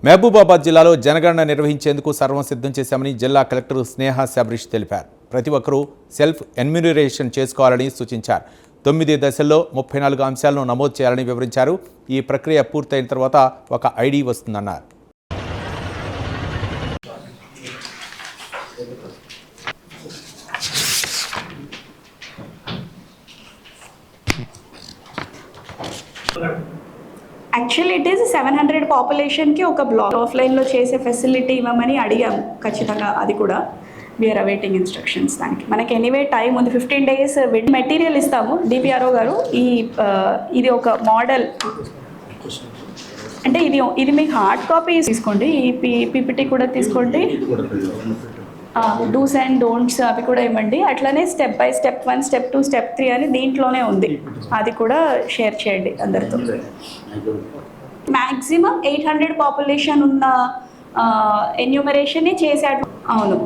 మహబూబాబాద్ జిల్లాలో జనగణన నిర్వహించేందుకు సర్వం సిద్ధం చేశామని జిల్లా కలెక్టర్ స్నేహ శబరీష్ తెలిపారు. ప్రతి ఒక్కరూ సెల్ఫ్ ఎన్యూమరేషన్ చేసుకోవాలని సూచించారు. 9 దశల్లో 34 అంశాలను నమోదు చేయాలని వివరించారు. ఈ ప్రక్రియ పూర్తయిన తర్వాత ఒక ఐడి వస్తుందన్నారు. యాక్చువల్లీ ఇట్ ఈస్ 700 పాపులేషన్కి ఒక బ్లాక్ ఆఫ్లైన్లో చేసే ఫెసిలిటీ ఇవ్వమని అడిగాము. ఖచ్చితంగా అది కూడా వీఆర్ అవైటింగ్ ఇన్స్ట్రక్షన్స్. దానికి మనకి ఎనీవే టైం ఉంది. 15 days మెటీరియల్ ఇస్తాము. డిపిఆర్ఓ గారు ఇది ఒక మోడల్ అంటే ఇది మీకు హార్డ్ కాపీ తీసుకోండి. ఈ పీపీటీ కూడా తీసుకోండి. డూస్ అండ్ డోంట్స్ అవి కూడా ఇవ్వండి. అట్లనే step by step 1, step 2, step 3 అని దీంట్లోనే ఉంది. అది కూడా షేర్ చేయండి అందరితో. మ్యాక్సిమం 800 పాపులేషన్ ఉన్న ఎన్యూమరేషనే చేశాడు. అవును,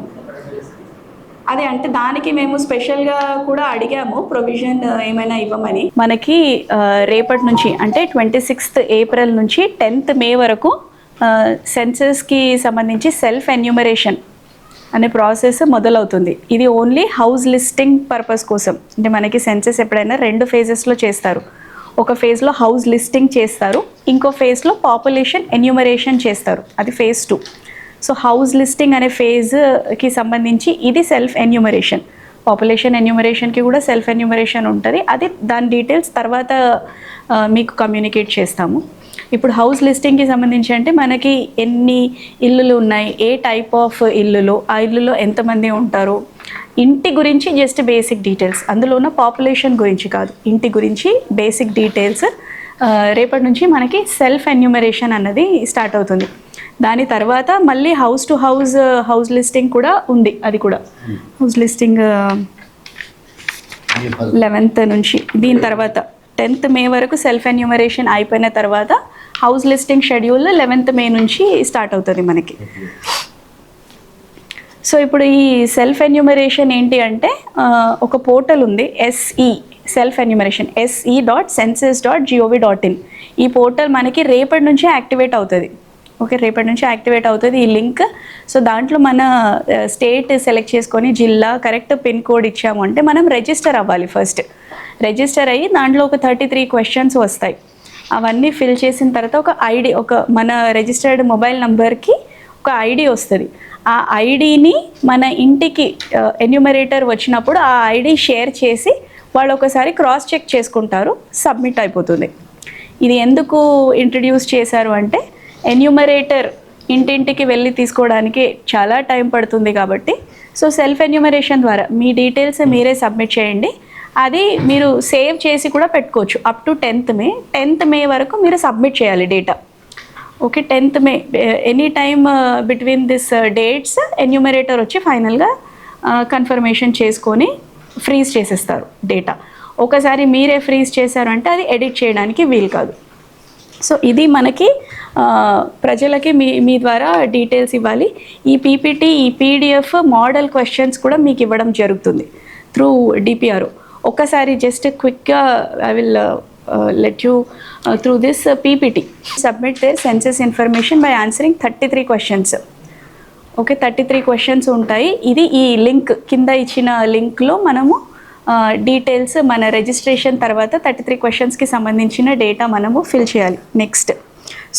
అదే అంటే దానికి మేము స్పెషల్గా కూడా అడిగాము ప్రొవిజన్ ఏమైనా ఇవ్వమని. మనకి రేపటి నుంచి అంటే 26th April నుంచి 10th May వరకు సెన్సస్కి సంబంధించి సెల్ఫ్ ఎన్యూమరేషన్ అనే ప్రాసెస్ మొదలవుతుంది. ఇది ఓన్లీ హౌస్ లిస్టింగ్ పర్పస్ కోసం. అంటే మనకి సెన్సస్ ఎప్పుడైనా 2 phases చేస్తారు. ఒక ఫేజ్లో హౌస్ లిస్టింగ్ చేస్తారు, ఇంకో ఫేజ్లో పాపులేషన్ ఎన్యూమరేషన్ చేస్తారు. అది phase 2. సో హౌస్ లిస్టింగ్ అనే ఫేజ్కి సంబంధించి ఇది సెల్ఫ్ ఎన్యూమరేషన్. పాపులేషన్ ఎన్యూమరేషన్కి కూడా సెల్ఫ్ ఎన్యూమరేషన్ ఉంటుంది. అది దాని డీటెయిల్స్ తర్వాత మీకు కమ్యూనికేట్ చేస్తాము. ఇప్పుడు హౌస్ లిస్టింగ్కి సంబంధించి అంటే మనకి ఎన్ని ఇల్లులు ఉన్నాయి, ఏ టైప్ ఆఫ్ ఇల్లులు, ఆ ఇల్లులో ఎంతమంది ఉంటారు, ఇంటి గురించి జస్ట్ బేసిక్ డీటెయిల్స్. అందులో ఉన్న పాపులేషన్ గురించి కాదు, ఇంటి గురించి బేసిక్ డీటెయిల్స్. రేపటి నుంచి మనకి సెల్ఫ్ ఎన్యూమరేషన్ అన్నది స్టార్ట్ అవుతుంది. దాని తర్వాత మళ్ళీ హౌస్ టు హౌస్ లిస్టింగ్ కూడా ఉంది. అది కూడా హౌస్ లిస్టింగ్ 11th నుంచి. దీని తర్వాత 10th May వరకు సెల్ఫ్ ఎన్యూమరేషన్ అయిపోయిన తర్వాత house listing schedule 11th May నుంచి స్టార్ట్ అవుతుంది మనకి. సో ఇప్పుడు ఈ సెల్ఫ్ ఎన్యూమరేషన్ ఏంటి అంటే ఒక పోర్టల్ ఉంది, SE సెల్ఫ్ ఎన్యూమరేషన్ se.census.gov.in. ఈ పోర్టల్ మనకి రేపటి నుంచి యాక్టివేట్ అవుతుంది. ఓకే, రేపటి నుంచి యాక్టివేట్ అవుతుంది ఈ లింక్. సో దాంట్లో మన స్టేట్ సెలెక్ట్ చేసుకొని జిల్లా కరెక్ట్ పిన్ కోడ్ ఇచ్చాము అంటే మనం రిజిస్టర్ అవ్వాలి. ఫస్ట్ రిజిస్టర్ అయ్యి దాంట్లో ఒక 33 questions వస్తాయి. అవన్నీ ఫిల్ చేసిన తర్వాత ఒక ఐడి, ఒక మన రిజిస్టర్డ్ మొబైల్ నంబర్కి ఒక ఐడి వస్తుంది. ఆ ఐడిని మన ఇంటికి ఎన్యూమరేటర్ వచ్చినప్పుడు ఆ ఐడి షేర్ చేసి వాళ్ళు ఒకసారి క్రాస్ చెక్ చేసుకుంటారు, సబ్మిట్ అయిపోతుంది. ఇది ఎందుకు ఇంట్రడ్యూస్ చేశారు అంటే ఎన్యూమరేటర్ ఇంటింటికి వెళ్ళి తీసుకోవడానికి చాలా టైం పడుతుంది కాబట్టి, సో సెల్ఫ్ ఎన్యూమరేషన్ ద్వారా మీ డీటెయిల్స్ మీరే సబ్మిట్ చేయండి. అది మీరు సేవ్ చేసి కూడా పెట్టుకోవచ్చు. అప్ టు 10th May వరకు మీరు సబ్మిట్ చేయాలి data. Okay, 10th May any time between this dates enumerator వచ్చి ఫైనల్గా కన్ఫర్మేషన్ చేసుకొని ఫ్రీజ్ చేసేస్తారు డేటా. ఒకసారి మీరే ఫ్రీజ్ చేశారంటే అది ఎడిట్ చేయడానికి వీలు కాదు. సో ఇది మనకి ప్రజలకి మీ ద్వారా డీటెయిల్స్ ఇవ్వాలి. ఈ పీపీటీ, ఈ PDF మోడల్ క్వశ్చన్స్ కూడా మీకు ఇవ్వడం జరుగుతుంది త్రూ డిపిఆర్ఓ. ఒకసారి జస్ట్ క్విక్గా I will let you through this PPT. Submit their census information by answering 33 questions. Okay, 33 questions ఉంటాయి. ఇది ఈ లింక్ కింద ఇచ్చిన లింక్లో మనము డీటెయిల్స్ మన రిజిస్ట్రేషన్ తర్వాత 33 questionస్కి సంబంధించిన డేటా మనము ఫిల్ చేయాలి. నెక్స్ట్,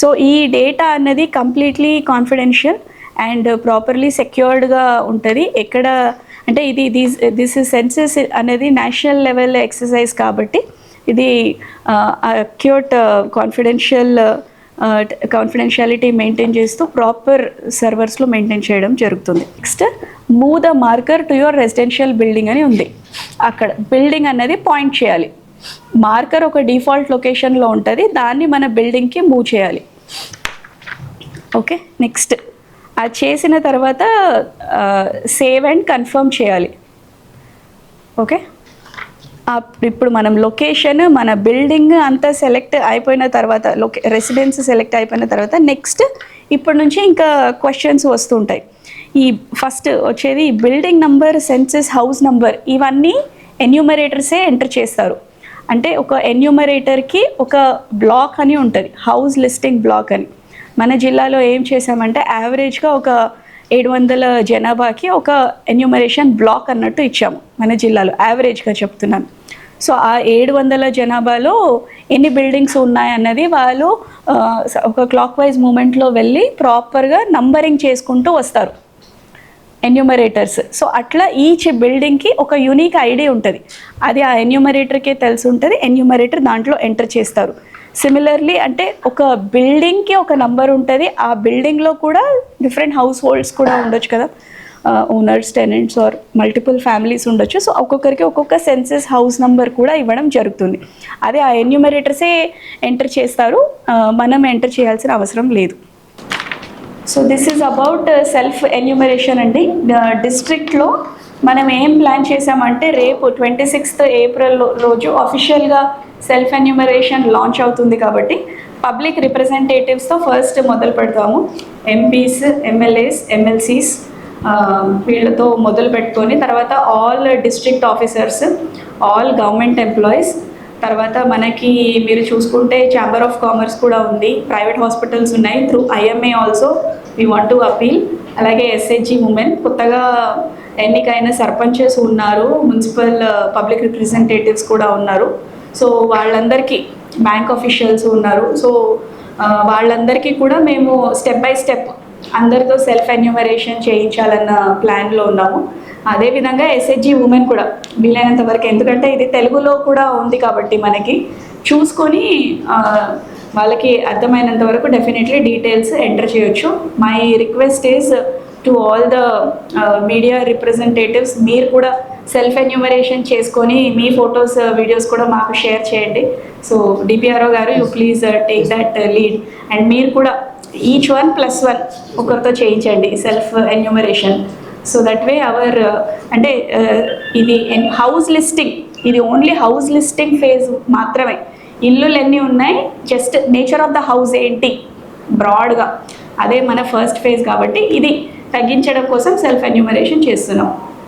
సో ఈ డేటా అన్నది కంప్లీట్లీ కాన్ఫిడెన్షియల్ అండ్ ప్రాపర్లీ సెక్యూర్డ్గా ఉంటుంది. ఎక్కడ అంటే దిస్ సెన్సస్ అనేది నేషనల్ లెవెల్ ఎక్సర్సైజ్ కాబట్టి ఇది అక్యూట్ కాన్ఫిడెన్షియాలిటీ మెయింటైన్ చేస్తూ ప్రాపర్ సర్వర్స్లో మెయింటైన్ చేయడం జరుగుతుంది. Next, move the marker to your residential building అని ఉంది. అక్కడ బిల్డింగ్ అనేది పాయింట్ చేయాలి. మార్కర్ ఒక డిఫాల్ట్ లొకేషన్లో ఉంటుంది, దాన్ని మన బిల్డింగ్కి మూవ్ చేయాలి. ఓకే, నెక్స్ట్ అది చేసిన తర్వాత సేవ్ అండ్ కన్ఫర్మ్ చేయాలి. ఓకే, ఇప్పుడు మనం లొకేషన్, మన బిల్డింగ్ అంతా సెలెక్ట్ అయిపోయిన తర్వాత, రెసిడెన్స్ సెలెక్ట్ అయిపోయిన తర్వాత నెక్స్ట్ ఇప్పటి నుంచి ఇంకా క్వశ్చన్స్ వస్తుంటాయి. ఈ ఫస్ట్ వచ్చేది building number, census house number, ఇవన్నీ ఎన్యూమరేటర్సే ఎంటర్ చేస్తారు. అంటే ఒక ఎన్యూమరేటర్కి ఒక బ్లాక్ అని ఉంటుంది, హౌస్ లిస్టింగ్ బ్లాక్ అని. మన జిల్లాలో ఏం చేసామంటే యావరేజ్గా ఒక 700 జనాభాకి ఒక ఎన్యూమరేషన్ బ్లాక్ అన్నట్టు ఇచ్చాము మన జిల్లాలో, యావరేజ్గా చెప్తున్నాను. సో ఆ 700 జనాభాలో ఎన్ని బిల్డింగ్స్ ఉన్నాయన్నది వాళ్ళు ఒక క్లాక్ వైజ్ మూమెంట్లో వెళ్ళి ప్రాపర్గా నంబరింగ్ చేసుకుంటూ వస్తారు ఎన్యూమరేటర్స్. సో అట్లా ఈచ్ బిల్డింగ్కి ఒక యూనిక్ ఐడి ఉంటుంది, అది ఆ ఎన్యూమరేటర్కే తెలిసి ఉంటుంది. ఎన్యూమరేటర్ దాంట్లో ఎంటర్ చేస్తారు. సిమిలర్లీ అంటే ఒక బిల్డింగ్కి ఒక నంబర్ ఉంటుంది, ఆ బిల్డింగ్లో కూడా డిఫరెంట్ హౌస్ హోల్డ్స్ కూడా ఉండొచ్చు కదా, owners, tenants or multiple families ఉండొచ్చు. సో ఒక్కొక్కరికి ఒక్కొక్క సెన్సెస్ హౌస్ నంబర్ కూడా ఇవ్వడం జరుగుతుంది. అదే ఆ ఎన్యూమరేటర్సే ఎంటర్ చేస్తారు, మనం ఎంటర్ చేయాల్సిన అవసరం లేదు. So this is about self enumeration అండి. డిస్ట్రిక్ట్లో మనం ఏం ప్లాన్ చేసామంటే రేపు 26th ఏప్రిల్ రోజు అఫీషియల్గా సెల్ఫ్ ఎన్యూమరేషన్ లాంచ్ అవుతుంది కాబట్టి పబ్లిక్ రిప్రజెంటేటివ్స్తో ఫస్ట్ మొదలు పెడతాము. ఎంపీస్, ఎమ్మెల్యేస్, ఎమ్మెల్సీస్ వీళ్ళతో మొదలు పెట్టుకొని తర్వాత all district officers, all government employees, తర్వాత మనకి మీరు చూసుకుంటే ఛాంబర్ ఆఫ్ కామర్స్ కూడా ఉంది, ప్రైవేట్ హాస్పిటల్స్ ఉన్నాయి, through IMA also we want to appeal, అలాగే ఎస్హెచ్జి ఉమెన్, కొత్తగా ఎన్నికైన సర్పంచెస్ ఉన్నారు, మున్సిపల్ పబ్లిక్ రిప్రజెంటేటివ్స్ కూడా ఉన్నారు. సో వాళ్ళందరికీ బ్యాంక్ ఆఫీషియల్స్ ఉన్నారు. సో వాళ్ళందరికీ కూడా మేము స్టెప్ బై స్టెప్ అందరితో సెల్ఫ్ ఎన్యూమరేషన్ చేయించాలన్న ప్లాన్లో ఉన్నాము. అదేవిధంగా ఎస్హెచ్జి ఉమెన్ కూడా వీలైనంత వరకు, ఎందుకంటే ఇది తెలుగులో కూడా ఉంది కాబట్టి మనకి చూసుకొని వాళ్ళకి అర్థమైనంత వరకు డెఫినెట్లీ డీటెయిల్స్ ఎంటర్ చేయొచ్చు. My request is to all the media representatives, మీరు కూడా సెల్ఫ్ ఎన్యూమరేషన్ చేసుకొని మీ ఫొటోస్, వీడియోస్ కూడా మాకు షేర్ చేయండి. సో డిపిఆర్ఓ గారు, you please take that lead. And మీరు కూడా ఈచ్ 1+1 ఒకరితో చేయించండి self enumeration. So that way hour అంటే ఇది హౌస్ లిస్టింగ్, ఇది ఓన్లీ హౌస్ లిస్టింగ్ ఫేజ్ మాత్రమే. ఇల్లులు ఎన్ని ఉన్నాయి, just nature of the house ఏంటి బ్రాడ్గా, అదే మన ఫస్ట్ ఫేజ్ కాబట్టి ఇది తగ్గించడం కోసం సెల్ఫ్ ఎన్యూమరేషన్ చేస్తున్నాం.